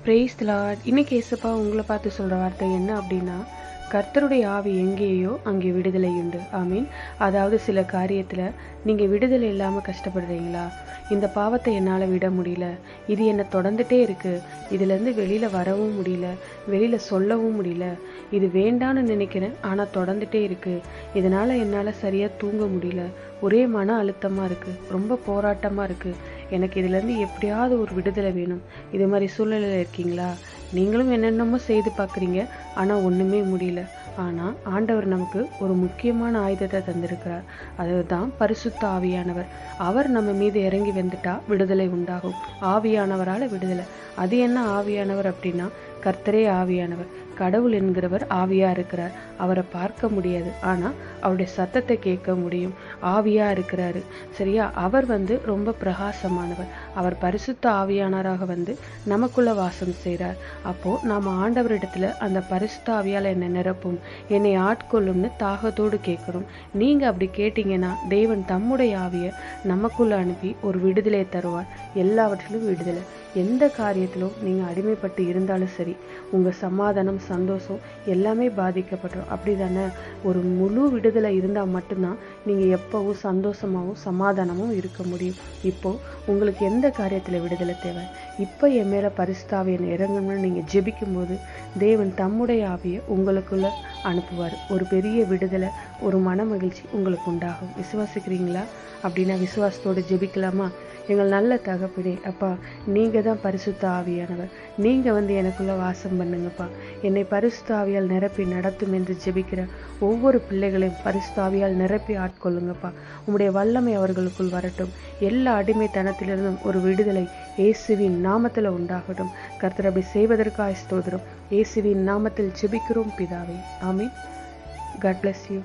Praise the Lord. இன்னைக்கு ஏசப்பா உங்களை பார்த்து சொல்கிற வார்த்தை என்ன அப்படின்னா, கர்த்தருடைய ஆவி எங்கேயோ அங்கே விடுதலை உண்டு. ஆமீன். அதாவது சில காரியத்தில் நீங்கள் விடுதலை இல்லாமல் கஷ்டப்படுறீங்களா? இந்த பாவத்தை என்னால் விட முடியல, இது என்னை தொடர்ந்துட்டே இருக்குது, இதுலேருந்து வெளியில் வரவும் முடியல, வெளியில் சொல்லவும் முடியல, இது வேண்டான்னு நினைக்கிறேன் ஆனால் தொடர்ந்துட்டே இருக்குது, இதனால் என்னால் சரியாக தூங்க முடியல, ஒரே மன அழுத்தமாக இருக்குது, ரொம்ப போராட்டமாக இருக்குது, எனக்கு இதுலேருந்து எப்படியாவது ஒரு விடுதலை வேணும். இது மாதிரி சூழ்நிலையில் இருக்கீங்களா? நீங்களும் என்னென்னமோ செய்து பார்க்குறீங்க, ஆனால் ஒன்றுமே முடியல. ஆனால் ஆண்டவர் நமக்கு ஒரு முக்கியமான ஆயுதத்தை தந்திருக்கிறார். அதுதான் பரிசுத்த ஆவியானவர். அவர் நம்ம மீது இறங்கி வந்துட்டா விடுதலை உண்டாகும். ஆவியானவரால் விடுதலை. அது என்ன ஆவியானவர் அப்படின்னா, கர்த்தரே ஆவியானவர். கடவுள் என்கிறவர் ஆவியா இருக்கிறார். அவரை பார்க்க முடியாது, ஆனா அவருடைய சத்தத்தை கேட்க முடியும். ஆவியா இருக்கிறாரு, சரியா? அவர் ரொம்ப பிரகாசமானவர். அவர் பரிசுத்த ஆவியானவராக நமக்குள்ள வாசம் செய்கிறார். அப்போ நாம ஆண்டவரிடத்துல அந்த பரிசுத்த ஆவியால என்னை நிரப்பும், என்னை ஆட்கொள்ளும்னு தாகத்தோடு கேட்கணும். நீங்க அப்படி கேட்டீங்கன்னா தேவன் தம்முடைய ஆவியை நமக்குள்ள அனுப்பி ஒரு விடுதலை தருவார். எல்லாவற்றிலும் விடுதலை. எந்த காரியத்திலும் நீங்க அடிமைப்பட்டு இருந்தாலும் சரி, உங்க சமாதானம், சந்தோஷம் எல்லாமே பாதிக்கப்பட்டுரும். அப்படிதானே? ஒரு முழு விடுதலை இருந்தால் மட்டும்தான் நீங்க எப்பவும் சந்தோஷமாகவும் சமாதானமும் இருக்க முடியும். இப்போ உங்களுக்கு எந்த காரியத்துல விடுதலை தேவை? இப்போ என் மேல பரிசுத்த ஆவியை இறங்கணும்னு நீங்க ஜெபிக்கும் போது தேவன் தம்முடைய ஆவியை உங்களுக்குள்ள அனுப்புவார். ஒரு பெரிய விடுதலை, ஒரு மன மகிழ்ச்சி உங்களுக்கு உண்டாகும். விசுவாசிக்கிறீங்களா? அப்படின்னா விசுவாசத்தோடு ஜெபிக்கலாமா? எங்கள் நல்ல தகப்பனே, அப்பா, நீங்க தான் பரிசுத்த ஆவியானவர். நீங்க எனக்குள்ள வாசம் பண்ணுங்கப்பா. என்னை பரிசுத்த ஆவியால் நிரப்பி நடத்தும் என்று ஜெபிக்கிற ஒவ்வொரு பிள்ளைகளையும் பரிசுத்த ஆவியால் நிரப்பி ஆட்கொள்ளுங்கப்பா. உம்முடைய வல்லமை அவர்களுக்குள் வரட்டும். எல்லா அடிமைத்தனத்திலிருந்தும் ஒரு விடுதலை இயேசுவின் நாமத்தில் உண்டாகட்டும். கர்த்தர் அப்படி செய்வதற்காக ஸ்தோத்திரம். இயேசுவின் நாமத்தில் ஜெபிக்கிறோம் பிதாவே. ஆமென். God bless you.